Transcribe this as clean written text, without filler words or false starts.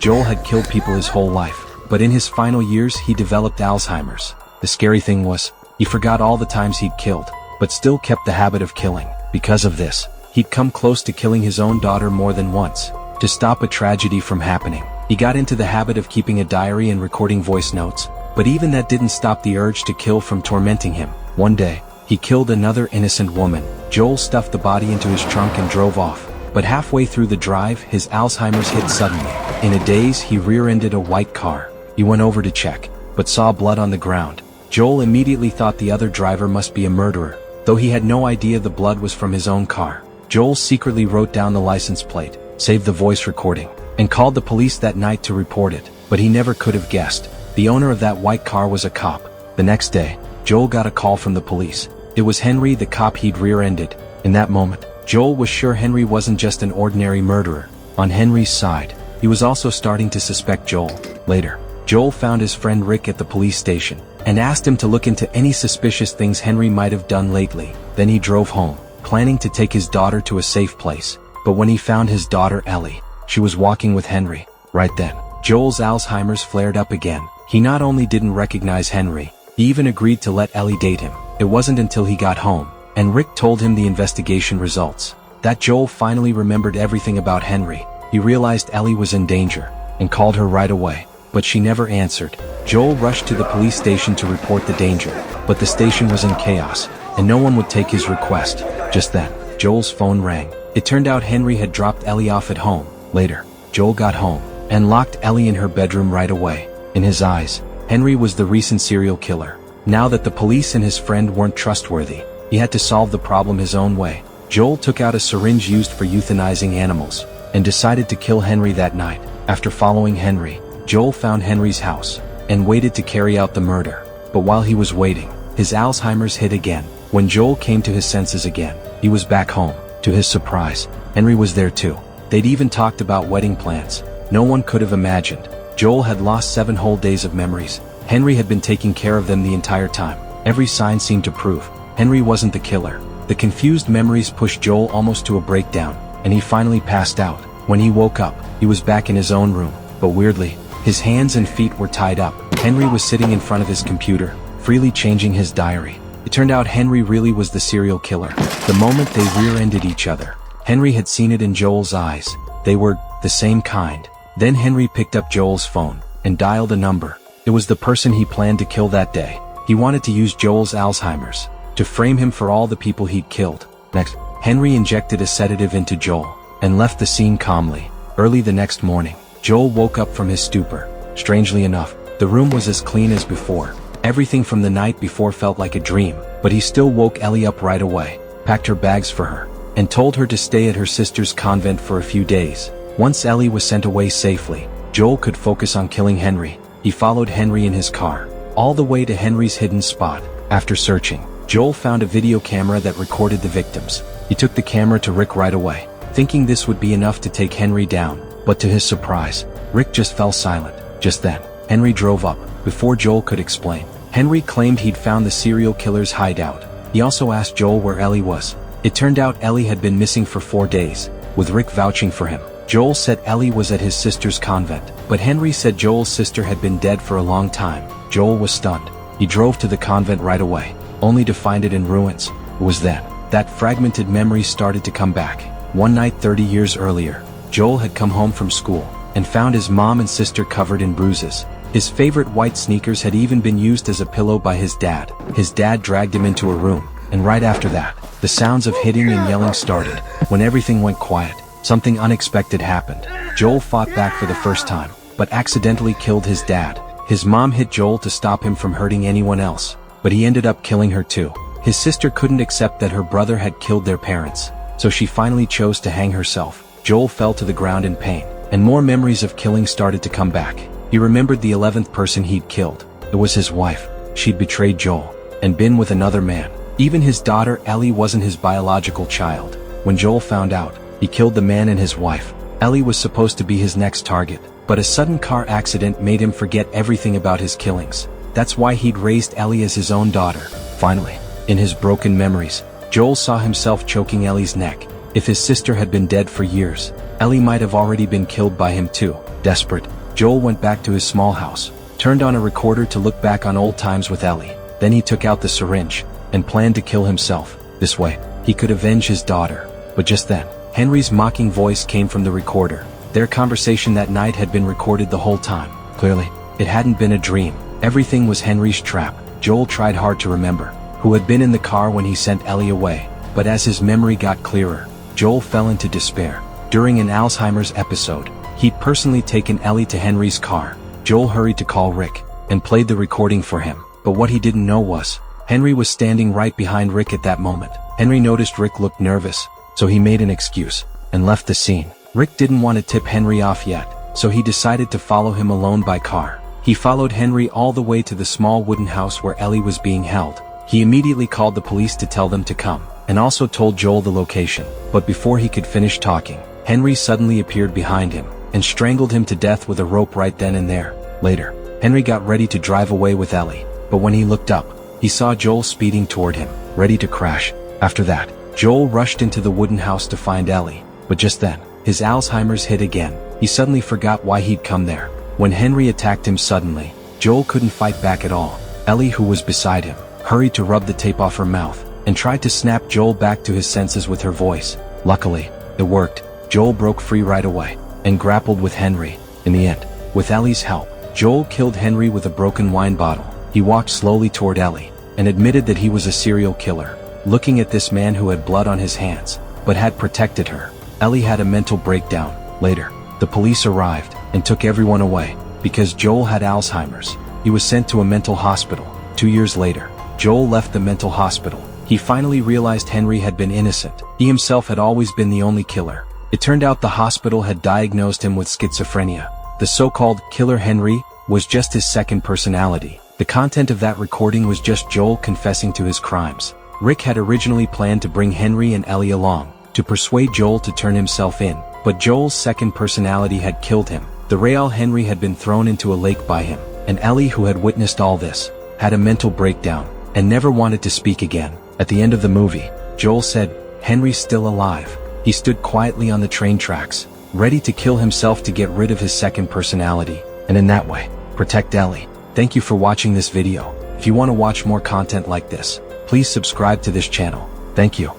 Joel had killed people his whole life, but in his final years he developed Alzheimer's. The scary thing was, he forgot all the times he'd killed, but still kept the habit of killing. Because of this, he'd come close to killing his own daughter more than once. To stop a tragedy from happening, he got into the habit of keeping a diary and recording voice notes, but even that didn't stop the urge to kill from tormenting him. One day, he killed another innocent woman. Joel stuffed the body into his trunk and drove off. But halfway through the drive, his Alzheimer's hit suddenly. In a daze, he rear-ended a white car. He went over to check, but saw blood on the ground. Joel immediately thought the other driver must be a murderer, though he had no idea the blood was from his own car. Joel secretly wrote down the license plate, saved the voice recording, and called the police that night to report it. But he never could have guessed. The owner of that white car was a cop. The next day, Joel got a call from the police. It was Henry, the cop he'd rear-ended. In that moment, Joel was sure Henry wasn't just an ordinary murderer. On Henry's side, he was also starting to suspect Joel. Later, Joel found his friend Rick at the police station and asked him to look into any suspicious things Henry might have done lately. Then he drove home, planning to take his daughter to a safe place. But when he found his daughter Ellie, she was walking with Henry. Right then, Joel's Alzheimer's flared up again. He not only didn't recognize Henry, he even agreed to let Ellie date him. It wasn't until he got home, and Rick told him the investigation results, that Joel finally remembered everything about Henry. He realized Ellie was in danger, and called her right away, but she never answered. Joel rushed to the police station to report the danger, but the station was in chaos, and no one would take his request. Just then, Joel's phone rang. It turned out Henry had dropped Ellie off at home. Later, Joel got home, and locked Ellie in her bedroom right away. In his eyes, Henry was the recent serial killer. Now that the police and his friend weren't trustworthy, he had to solve the problem his own way. Joel took out a syringe used for euthanizing animals, and decided to kill Henry that night. After following Henry, Joel found Henry's house, and waited to carry out the murder. But while he was waiting, his Alzheimer's hit again. When Joel came to his senses again, he was back home. To his surprise, Henry was there too. They'd even talked about wedding plans. No one could have imagined. Joel had lost 7 whole days of memories. Henry had been taking care of them the entire time. Every sign seemed to prove Henry wasn't the killer. The confused memories pushed Joel almost to a breakdown, and he finally passed out. When he woke up, he was back in his own room, but weirdly, his hands and feet were tied up. Henry was sitting in front of his computer, freely changing his diary. It turned out Henry really was the serial killer. The moment they rear-ended each other, Henry had seen it in Joel's eyes. They were the same kind. Then Henry picked up Joel's phone and dialed a number. It was the person he planned to kill that day. He wanted to use Joel's Alzheimer's to frame him for all the people he'd killed. Next, Henry injected a sedative into Joel and left the scene calmly. Early the next morning, Joel woke up from his stupor. Strangely enough, the room was as clean as before. Everything from the night before felt like a dream, but he still woke Ellie up right away, packed her bags for her, and told her to stay at her sister's convent for a few days. Once Ellie was sent away safely, Joel could focus on killing Henry. He followed Henry in his car, all the way to Henry's hidden spot. After searching, Joel found a video camera that recorded the victims. He took the camera to Rick right away, thinking this would be enough to take Henry down, but to his surprise, Rick just fell silent. Just then, Henry drove up. Before Joel could explain, Henry claimed he'd found the serial killer's hideout. He also asked Joel where Ellie was. It turned out Ellie had been missing for 4 days, with Rick vouching for him. Joel said Ellie was at his sister's convent, but Henry said Joel's sister had been dead for a long time. Joel was stunned. He drove to the convent right away, only to find it in ruins. It was then that fragmented memories started to come back. One night 30 years earlier, Joel had come home from school and found his mom and sister covered in bruises. His favorite white sneakers had even been used as a pillow by his dad. His dad dragged him into a room, and right after that, the sounds of hitting and yelling started. When everything went quiet, something unexpected happened. Joel fought back for the first time, but accidentally killed his dad. His mom hit Joel to stop him from hurting anyone else, but he ended up killing her too. His sister couldn't accept that her brother had killed their parents, so she finally chose to hang herself. Joel fell to the ground in pain, and more memories of killing started to come back. He remembered the 11th person he'd killed. It was his wife. She'd betrayed Joel and been with another man. Even his daughter Ellie wasn't his biological child. When Joel found out, he killed the man and his wife. Ellie was supposed to be his next target, but a sudden car accident made him forget everything about his killings. That's why he'd raised Ellie as his own daughter. Finally, in his broken memories, Joel saw himself choking Ellie's neck. If his sister had been dead for years, Ellie might have already been killed by him too. Desperate, Joel went back to his small house, turned on a recorder to look back on old times with Ellie. Then he took out the syringe and planned to kill himself. This way, he could avenge his daughter. But just then, Henry's mocking voice came from the recorder. Their conversation that night had been recorded the whole time. Clearly, it hadn't been a dream. Everything was Henry's trap. Joel tried hard to remember who had been in the car when he sent Ellie away. But as his memory got clearer, Joel fell into despair. During an Alzheimer's episode, he'd personally taken Ellie to Henry's car. Joel hurried to call Rick and played the recording for him. But what he didn't know was, Henry was standing right behind Rick at that moment. Henry noticed Rick looked nervous, so he made an excuse and left the scene. Rick didn't want to tip Henry off yet, so he decided to follow him alone by car. He followed Henry all the way to the small wooden house where Ellie was being held. He immediately called the police to tell them to come, and also told Joel the location. But before he could finish talking, Henry suddenly appeared behind him and strangled him to death with a rope right then and there. Later, Henry got ready to drive away with Ellie, but when he looked up, he saw Joel speeding toward him, ready to crash. After that, Joel rushed into the wooden house to find Ellie, but just then, his Alzheimer's hit again. He suddenly forgot why he'd come there. When Henry attacked him suddenly, Joel couldn't fight back at all. Ellie, who was beside him, hurried to rub the tape off her mouth and tried to snap Joel back to his senses with her voice. Luckily, it worked. Joel broke free right away and grappled with Henry. In the end, with Ellie's help, Joel killed Henry with a broken wine bottle. He walked slowly toward Ellie and admitted that he was a serial killer. Looking at this man who had blood on his hands, but had protected her, Ellie had a mental breakdown. Later, the police arrived and took everyone away. Because Joel had Alzheimer's, he was sent to a mental hospital. 2 years later, Joel left the mental hospital. He finally realized Henry had been innocent. He himself had always been the only killer. It turned out the hospital had diagnosed him with schizophrenia. The so-called killer Henry was just his second personality. The content of that recording was just Joel confessing to his crimes. Rick had originally planned to bring Henry and Ellie along to persuade Joel to turn himself in, but Joel's second personality had killed him. The real Henry had been thrown into a lake by him, and Ellie, who had witnessed all this, had a mental breakdown and never wanted to speak again. At the end of the movie, Joel said, "Henry's still alive." He stood quietly on the train tracks, ready to kill himself to get rid of his second personality, and in that way, protect Ellie. Thank you for watching this video. If you want to watch more content like this, please subscribe to this channel. Thank you.